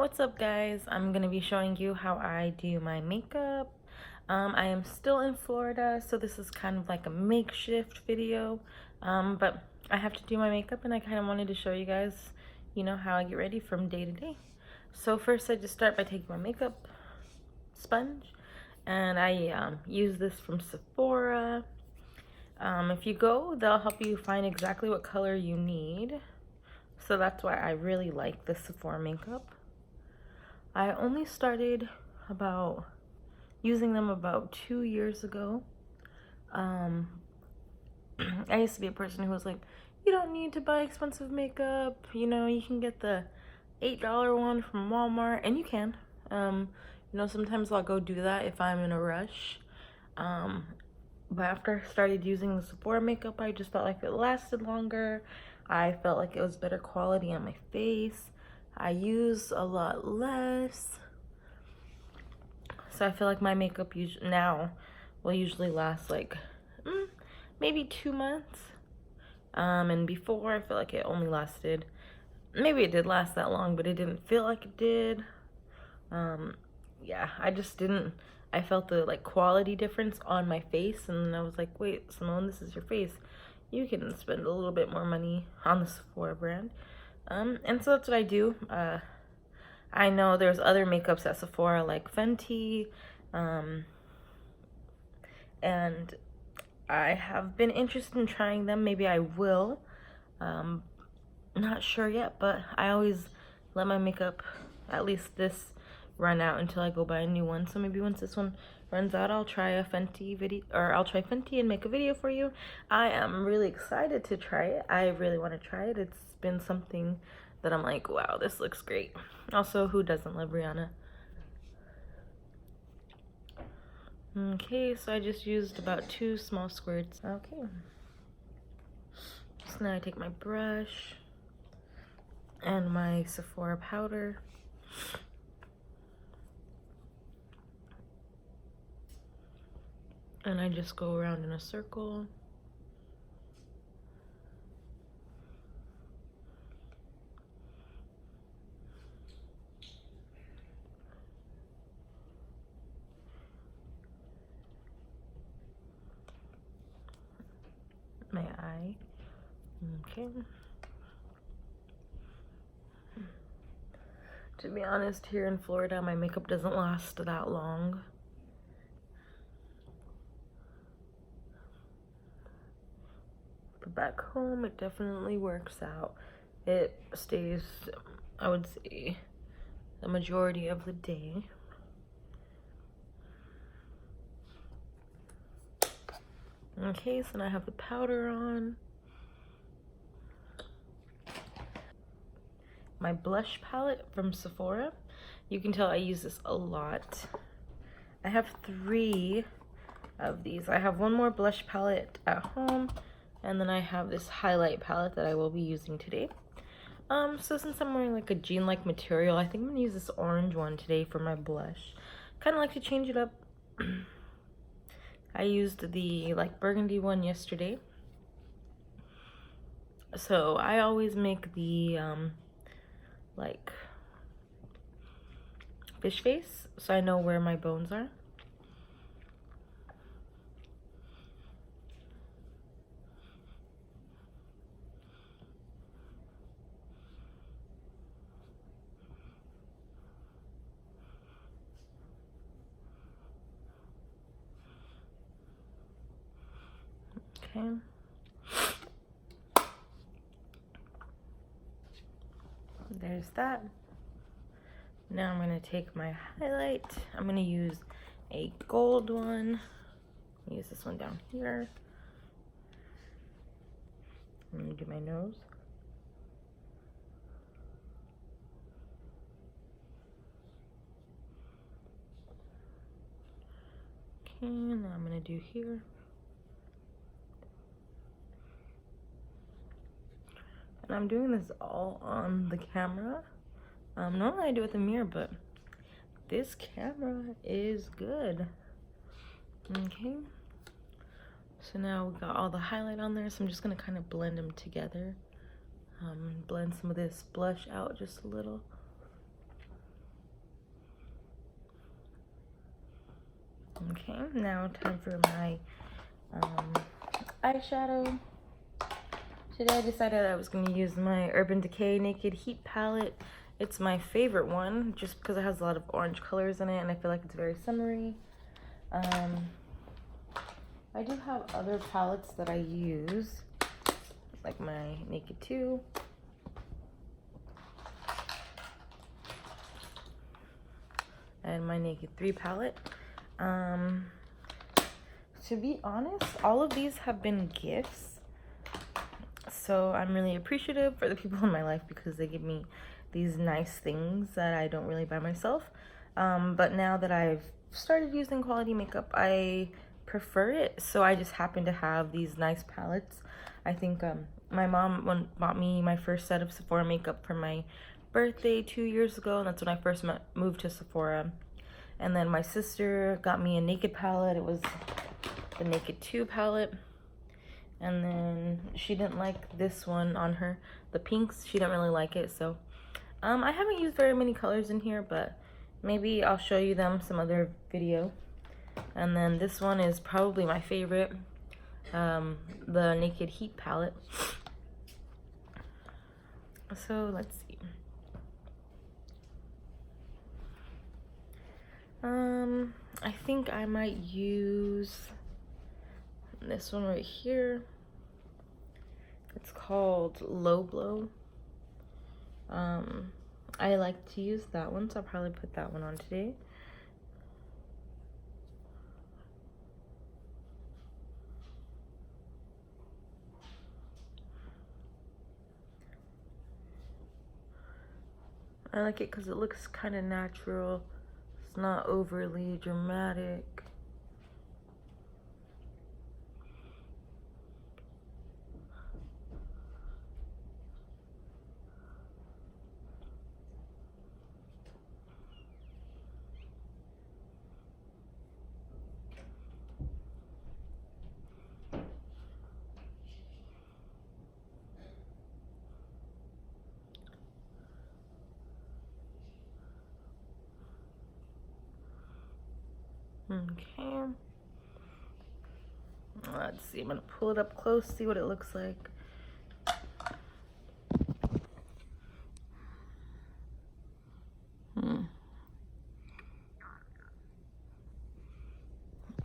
What's up, guys? I'm gonna be showing you how I do my makeup. I am still in Florida, so this is kind of like a makeshift video, but I have to do my makeup and I kind of wanted to show you guys, how I get ready from day to day. So first I just start by taking my makeup sponge, and I use this from Sephora. If you go, they'll help you find exactly what color you need. So that's why I really like the Sephora makeup. I only started using them about 2 years ago. I used to be a person who was like, you don't need to buy expensive makeup. You can get the $8 one from Walmart, and you can. Sometimes I'll go do that if I'm in a rush. But after I started using the Sephora makeup, I just felt like it lasted longer. I felt like it was better quality on my face. I use a lot less. So I feel like my makeup now will usually last like maybe 2 months. And before, I feel like it only lasted, maybe it did last that long, but it didn't feel like it did. Yeah, I felt the like quality difference on my face, and I was like, wait, Simone, this is your face. You can spend a little bit more money on the Sephora brand. And so that's what I do. I know there's other makeups at Sephora like Fenty, and I have been interested in trying them. Maybe I will. Not sure yet, but I always let my makeup, at least this, run out until I go buy a new one. So maybe once this one runs out, I'll try a Fenty video, or I'll try Fenty and make a video for you. I am really excited to try it. I really want to try it. It's been something that I'm like, wow, this looks great. Also, who doesn't love Rihanna? Okay, so I just used about 2 small squirts. Okay. So now I take my brush and my Sephora powder. And I just go around in a circle. My eye. Okay. To be honest, here in Florida, my makeup doesn't last that long. But back home, it definitely works out. It stays, I would say, the majority of the day. Okay, so now I have the powder on. My blush palette from Sephora. You can tell I use this a lot. I have 3 of these. I have one more blush palette at home, and then I have this highlight palette that I will be using today. So since I'm wearing like a jean-like material, I think I'm gonna use this orange one today for my blush. Kind of like to change it up. I used the like burgundy one yesterday. So I always make the like fish face, so I know where my bones are. Okay. There's that. Now I'm gonna take my highlight. I'm gonna use a gold one. Use this one down here. I'm gonna do my nose. Okay, now I'm gonna do here. And I'm doing this all on the camera. Normally I do it with a mirror, but this camera is good. Okay. So now we got all the highlight on there, so I'm just gonna kind of blend them together. Blend some of this blush out just a little. Okay, now time for my eyeshadow. Today I decided I was going to use my Urban Decay Naked Heat palette. It's my favorite one just because it has a lot of orange colors in it and I feel like it's very summery. I do have other palettes that I use, like my Naked 2. And my Naked 3 palette. To be honest, all of these have been gifts. So I'm really appreciative for the people in my life because they give me these nice things that I don't really buy myself. But now that I've started using quality makeup, I prefer it. So I just happen to have these nice palettes. I think my mom bought me my first set of Sephora makeup for my birthday 2 years ago, and that's when I first moved to Sephora. And then my sister got me a Naked palette. It was the Naked 2 palette. And then she didn't like this one on her, the pinks. She didn't really like it, so I haven't used very many colors in here, but maybe I'll show you them some other video. And then this one is probably my favorite, the Naked Heat palette. So let's see. I think I might use this one right here. It's called Low Blow. I like to use that one, so I'll probably put that one on today. I like it because it looks kind of natural. It's not overly dramatic. Okay. Let's see, I'm gonna pull it up close, see what it looks like.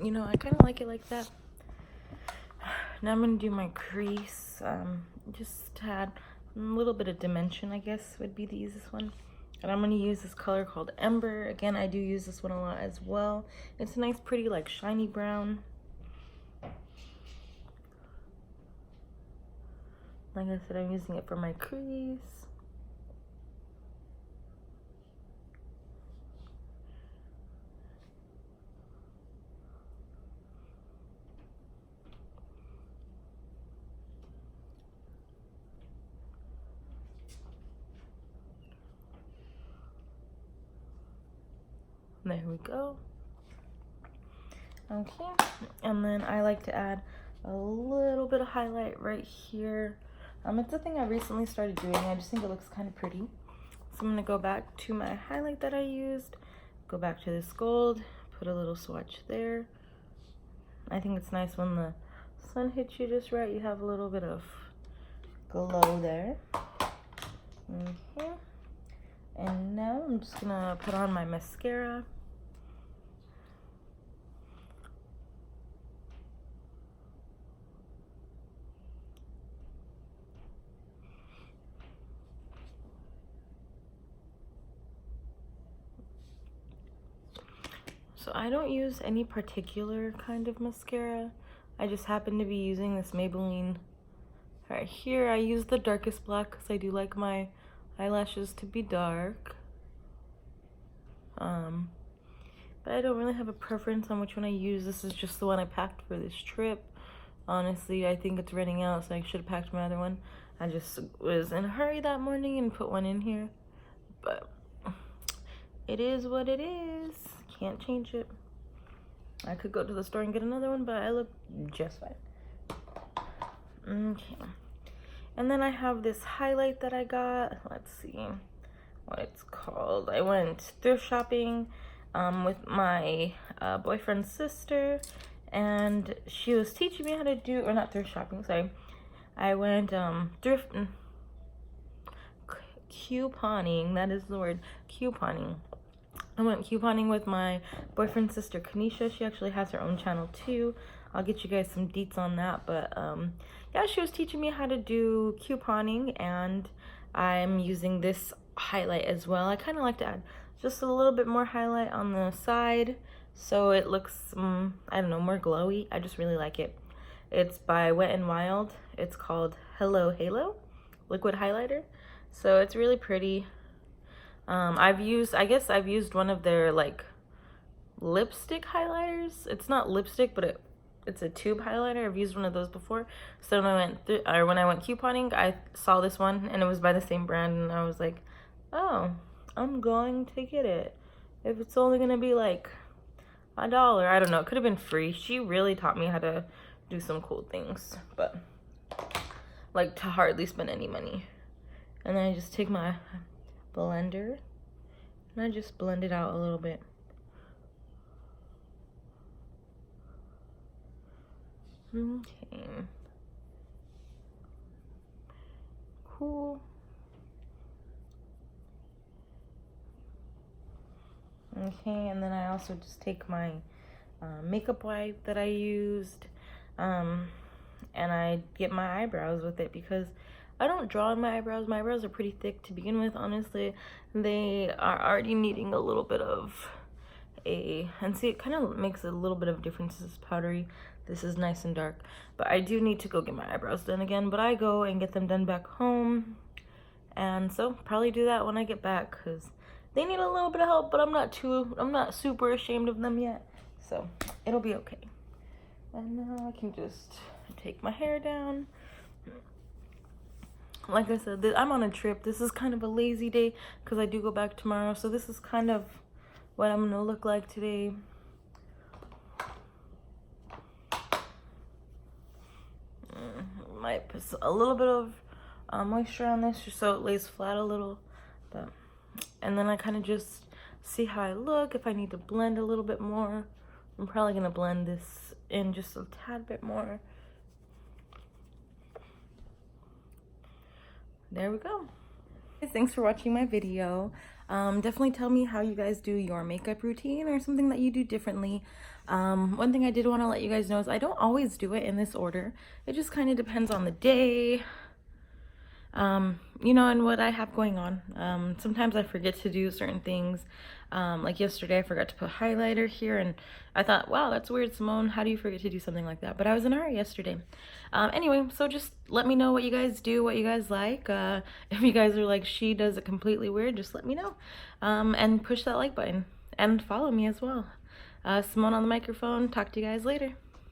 You know, I kind of like it like that. Now I'm gonna do my crease. Just to add a little bit of dimension, I guess, would be the easiest one. And I'm gonna use this color called Ember. Again, I do use this one a lot as well. It's a nice, pretty, like, shiny brown. Like I said, I'm using it for my crease. There we go. Okay, and then I like to add a little bit of highlight right here. It's a thing I recently started doing. I just think it looks kind of pretty. So I'm gonna go back to my highlight that I used, go back to this gold, put a little swatch there. I think it's nice when the sun hits you just right, you have a little bit of glow there. Okay. And now I'm just gonna put on my mascara. So I don't use any particular kind of mascara. I just happen to be using this Maybelline right here. I use the darkest black because I do like my eyelashes to be dark. But I don't really have a preference on which one I use. This is just the one I packed for this trip. Honestly, I think it's running out, so I should have packed my other one. I just was in a hurry that morning and put one in here. But it is what it is. Can't change it. I could go to the store and get another one, but I look just fine. Okay. And then I have this highlight that I got. Let's see what it's called. I went thrift shopping with my boyfriend's sister, and she was teaching me how to do, or not thrift shopping, sorry. I went couponing, that is the word, couponing. I went couponing with my boyfriend's sister, Kanisha. She actually has her own channel too. I'll get you guys some deets on that, but yeah, she was teaching me how to do couponing, and I'm using this highlight as well. I kind of like to add just a little bit more highlight on the side so it looks, I don't know, more glowy. I just really like it. It's by Wet n Wild. It's called Hello Halo liquid highlighter. So it's really pretty. I guess I've used one of their like lipstick highlighters. It's not lipstick, but it's a tube highlighter. I've used one of those before. So when I went couponing, I saw this one and it was by the same brand, and I was like, oh, I'm going to get it. If it's only gonna be like $1, I don't know, it could have been free. She really taught me how to do some cool things, but like to hardly spend any money. And then I just take my blender and I just blend it out a little bit. Okay. Cool. Okay, and then I also just take my makeup wipe that I used, and I get my eyebrows with it because I don't draw on my eyebrows. My eyebrows are pretty thick to begin with, honestly. They are already needing a little bit of and see, it kind of makes a little bit of difference. This is powdery, this is nice and dark, but I do need to go get my eyebrows done again, but I go and get them done back home, and so probably do that when I get back because they need a little bit of help, but I'm not super ashamed of them yet, so it'll be okay. And now I can just take my hair down. Like I said, I'm on a trip. This is kind of a lazy day because I do go back tomorrow, so this is kind of what I'm gonna look like today. Might put a little bit of moisture on this just so it lays flat a little, but and then I kind of just see how I look. If I need to blend a little bit more, I'm probably gonna blend this in just a tad bit more. There we go. Thanks for watching my video. Definitely tell me how you guys do your makeup routine or something that you do differently. One thing I did want to let you guys know is I don't always do it in this order. It just kind of depends on the day, you know, and what I have going on. Sometimes I forget to do certain things. Like yesterday I forgot to put highlighter here, and I thought, wow, that's weird, Simone, how do you forget to do something like that? But I was in a hurry yesterday. Anyway, so just let me know what you guys do, what you guys like. If you guys are like, she does it completely weird, just let me know. And push that like button and follow me as well. Simone on the microphone. Talk to you guys later.